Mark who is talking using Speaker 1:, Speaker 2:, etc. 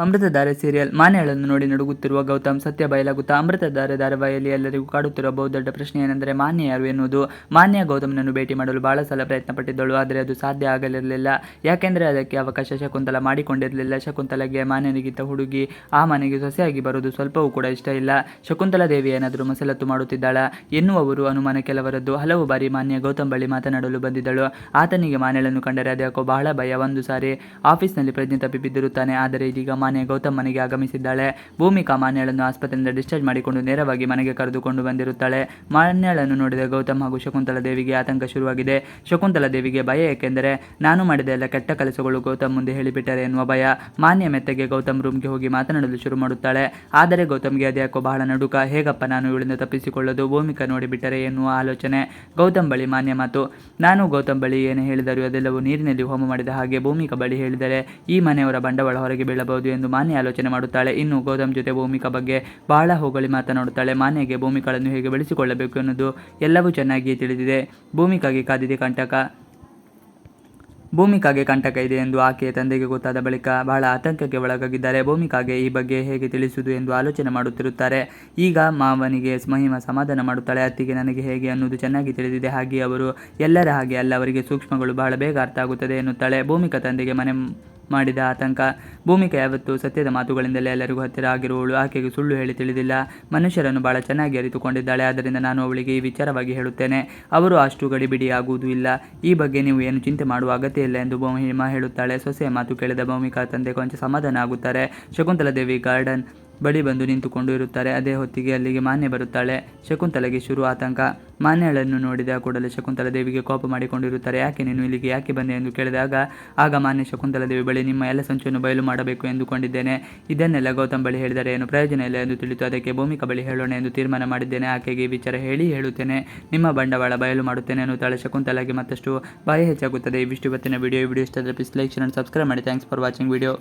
Speaker 1: Amruthadhaare serial ಮಾನ್ಯಳನ್ನು ನೋಡಿ ನಡುಗುತ್ತಿರುವ ಗೌತಮ್ ಸತ್ಯ ಬಯಲಾಗುತ್ತಾ ಅಮೃತಧಾರೆ ಧಾರಾವಾಹಿಯಲ್ಲಿ ಎಲ್ಲರಿಗೂ ಕಾಡುತ್ತಿರುವ ಬಹುದೊಡ್ಡ ಪ್ರಶ್ನೆ ಏನೆಂದರೆ ಮಾನ್ಯ ಯಾರು ಎನ್ನುವುದು. ಮಾನ್ಯ ಗೌತಮ್ನನ್ನು ಭೇಟಿ ಮಾಡಲು ಬಹಳ ಸಲ ಪ್ರಯತ್ನ ಪಟ್ಟಿದ್ದಳು, ಆದರೆ ಅದು ಸಾಧ್ಯ ಆಗಲಿರಲಿಲ್ಲ. ಯಾಕೆಂದರೆ ಅದಕ್ಕೆ ಅವಕಾಶ ಶಕುಂತಲ ಮಾಡಿಕೊಂಡಿರಲಿಲ್ಲ. ಶಕುಂತಲೆಗೆ ಮಾನ್ಯನಿಗಿಂತ ಹುಡುಗಿ ಆ ಮನೆಗೆ ಸೊಸೆಯಾಗಿ ಬರುವುದು ಸ್ವಲ್ಪವೂ ಕೂಡ ಇಷ್ಟ ಇಲ್ಲ. ಶಕುಂತಲಾ ದೇವಿ ಏನಾದರೂ ಮಸಲತ್ತು ಮಾಡುತ್ತಿದ್ದಾಳ ಎನ್ನುವವರು ಅನುಮಾನ ಕೆಲವರದ್ದು. ಹಲವು ಬಾರಿ ಮಾನ್ಯ ಗೌತಮ್ ಬಳಿ ಮಾತನಾಡಲು ಬಂದಿದ್ದಳು. ಆತನಿಗೆ ಮಾನ್ಯಳನ್ನು ಕಂಡರೆ ಅದ್ಯಾಕೋ ಬಹಳ ಭಯ. ಒಂದು ಸಾರಿ ಆಫೀಸ್ನಲ್ಲಿ ಪ್ರಜ್ಞೆ ತಪ್ಪಿ ಬಿದ್ದಿರುತ್ತಾನೆ. ಆದರೆ ಇದೀಗ ಮಾನ್ಯ ಗೌತಮ್ ಮನೆಗೆ ಆಗಮಿಸಿದ್ದಾಳೆ. ಭೂಮಿಕಾ ಮಾನ್ಯಳನ್ನು ಆಸ್ಪತ್ರೆಯಿಂದ ಡಿಸ್ಚಾರ್ಜ್ ಮಾಡಿಕೊಂಡು ನೇರವಾಗಿ ಮನೆಗೆ ಕರೆದುಕೊಂಡು ಬಂದಿರುತ್ತಾಳೆ. ಮಾನ್ಯಳನ್ನು ನೋಡಿದ ಗೌತಮ್ ಹಾಗೂ ಶಕುಂತಲಾ ದೇವಿಗೆ ಆತಂಕ ಶುರುವಾಗಿದೆ. ಶಕುಂತಲಾ ದೇವಿಗೆ ಭಯ, ಏಕೆಂದರೆ ನಾನು ಮಾಡಿದ ಎಲ್ಲ ಕೆಟ್ಟ ಕೆಲಸಗಳು ಗೌತಮ್ ಮುಂದೆ ಹೇಳಿಬಿಟ್ಟರೆ ಎನ್ನುವ ಭಯ. ಮಾನ್ಯ ಮೆತ್ತಗೆ ಗೌತಮ್ ರೂಮ್ಗೆ ಹೋಗಿ ಮಾತನಾಡಲು ಶುರು ಮಾಡುತ್ತಾಳೆ. ಆದರೆ ಗೌತಮ್ಗೆ ಅದ್ಯಾಕೋ ಬಹಳ ನಡುಕ. ಹೇಗಪ್ಪ ನಾನು ಇವಳಿಂದ ತಪ್ಪಿಸಿಕೊಳ್ಳೋದು, ಭೂಮಿಕಾ ನೋಡಿಬಿಟ್ಟರೆ ಎನ್ನುವ ಆಲೋಚನೆ. ಗೌತಮ್ ಬಳಿ ಮಾನ್ಯ ಮಾತು. ನಾನು ಗೌತಮ್ ಬಳಿ ಏನು ಹೇಳಿದರೂ ಅದೆಲ್ಲವೂ ನೀರಿನಲ್ಲಿ ಹೋಮ ಮಾಡಿದ ಹಾಗೆ. ಭೂಮಿಕಾ ಬಳಿ ಹೇಳಿದರೆ ಈ ಮನೆಯವರ ಬಂಡವಾಳ ಹೊರಗೆ ಬೀಳಬಹುದು ಎಂದು ಮಾನ್ಯ ಆಲೋಚನೆ ಮಾಡುತ್ತಾಳೆ. ಇನ್ನು ಗೌತಮ್ ಜೊತೆ ಭೂಮಿಕಾ ಬಗ್ಗೆ ಬಹಳ ಹೊಗಳಿ ಮಾತನಾಡುತ್ತಾಳೆ. ಮಾನ್ಯಗೆ ಭೂಮಿಕಾಳನ್ನು ಹೇಗೆ ಬೆಳೆಸಿಕೊಳ್ಳಬೇಕು ಎನ್ನುವುದು ಎಲ್ಲವೂ ಚೆನ್ನಾಗಿಯೇ ತಿಳಿದಿದೆ. ಭೂಮಿಕಾಗೆ ಕಾದಿದೆ ಕಂಟಕ. ಭೂಮಿಕಾಗೆ ಕಂಟಕ ಇದೆ ಎಂದು ಆಕೆಯ ತಂದೆಗೆ ಗೊತ್ತಾದ ಬಳಿಕ ಬಹಳ ಆತಂಕಕ್ಕೆ ಒಳಗಾಗಿದ್ದಾರೆ. ಭೂಮಿಕಾಗೆ ಈ ಬಗ್ಗೆ ಹೇಗೆ ತಿಳಿಸುವುದು ಎಂದು ಆಲೋಚನೆ ಮಾಡುತ್ತಿರುತ್ತಾರೆ. ಈಗ ಮಾವನಿಗೆ ಮಹಿಮಾ ಸಮಾಧಾನ ಮಾಡುತ್ತಾಳೆ. ಅತ್ತಿಗೆ ನನಗೆ ಹೇಗೆ ಅನ್ನುವುದು ಚೆನ್ನಾಗಿ ತಿಳಿದಿದೆ. ಹಾಗೆ ಅವರು ಎಲ್ಲರ ಹಾಗೆ ಅಲ್ಲ, ಅವರಿಗೆ ಸೂಕ್ಷ್ಮಗಳು ಬಹಳ ಬೇಗ ಅರ್ಥ ಆಗುತ್ತದೆ ಎನ್ನುತ್ತಾಳೆ. ಭೂಮಿಕಾ ತಂದೆಗೆ ಮನೆ ಮಾಡಿದ ಆತಂಕ. ಭೂಮಿಕಾ ಯಾವತ್ತೂ ಸತ್ಯದ ಮಾತುಗಳಿಂದಲೇ ಎಲ್ಲರಿಗೂ ಹತ್ತಿರ ಆಗಿರುವವಳು. ಆಕೆಗೆ ಸುಳ್ಳು ಹೇಳಿ ತಿಳಿದಿಲ್ಲ. ಮನುಷ್ಯರನ್ನು ಬಹಳ ಚೆನ್ನಾಗಿ ಅರಿತುಕೊಂಡಿದ್ದಾಳೆ. ಆದ್ದರಿಂದ ನಾನು ಅವಳಿಗೆ ಈ ವಿಚಾರವಾಗಿ ಹೇಳುತ್ತೇನೆ. ಅವರು ಅಷ್ಟು ಗಡಿಬಿಡಿ ಆಗುವುದೂ ಇಲ್ಲ. ಈ ಬಗ್ಗೆ ನೀವು ಏನು ಚಿಂತೆ ಮಾಡುವ ಅಗತ್ಯ ಇಲ್ಲ ಎಂದು ಮಹಿಮಾ ಹೇಳುತ್ತಾಳೆ. ಸೊಸೆಯ ಮಾತು ಕೇಳಿದ ಭೂಮಿಕಾ ತಂದೆ ಕೊಂಚ ಸಮಾಧಾನ ಆಗುತ್ತಾರೆ. ಶಕುಂತಲಾ ದೇವಿ ಗಾರ್ಡನ್ ಬಳಿ ಬಂದು ನಿಂತುಕೊಂಡು ಇರುತ್ತಾರೆ. ಅದೇ ಹೊತ್ತಿಗೆ ಅಲ್ಲಿಗೆ ಮಾನ್ಯ ಬರುತ್ತಾಳೆ. ಶಕುಂತಲೆಗೆ ಶುರು ಆತಂಕ. ಮಾನ್ಯಳನ್ನು ನೋಡಿದ ಕೂಡಲೇ ಶಕುಂತಲಾ ದೇವಿಗೆ ಕೋಪ ಮಾಡಿಕೊಂಡಿರುತ್ತಾರೆ. ಯಾಕೆ ನೀನು ಇಲ್ಲಿಗೆ ಯಾಕೆ ಬಂದೆ ಎಂದು ಕೇಳಿದಾಗ ಆಗ ಮಾನ್ಯ ಶಕುಂತಲಾ ದೇವಿ ಬಳಿ ನಿಮ್ಮ ಎಲ್ಲ ಸಂಚನ್ನು ಬಯಲು ಮಾಡಬೇಕು ಎಂದುಕೊಂಡಿದ್ದೇನೆ. ಇದನ್ನೆಲ್ಲ ಗೌತಮ್ ಬಳಿ ಹೇಳಿದರೆ ಏನು ಪ್ರಯೋಜನ ಇಲ್ಲ ಎಂದು ತಿಳಿತು. ಅದಕ್ಕೆ ಭೂಮಿಕಾ ಬಳಿ ಹೇಳೋಣ ಎಂದು ತೀರ್ಮಾನ ಮಾಡಿದ್ದೇನೆ. ಆಕೆಗೆ ಈ ವಿಚಾರ ಹೇಳುತ್ತೇನೆ. ನಿಮ್ಮ ಬಂಡವಾಳ ಬಯಲು ಮಾಡುತ್ತೇನೆ ಎನ್ನುತ್ತಾಳೆ. ಶಕುಂತಲಾಗೆ ಮತ್ತಷ್ಟು ಭಯ ಹೆಚ್ಚಾಗುತ್ತದೆ. ಇವಿಷ್ಟು ಇವತ್ತಿನ ವಿಡಿಯೋ ಇಷ್ಟ ಆದರೆ please like, share and subscribe ಮಾಡಿ. Thanks for watching video.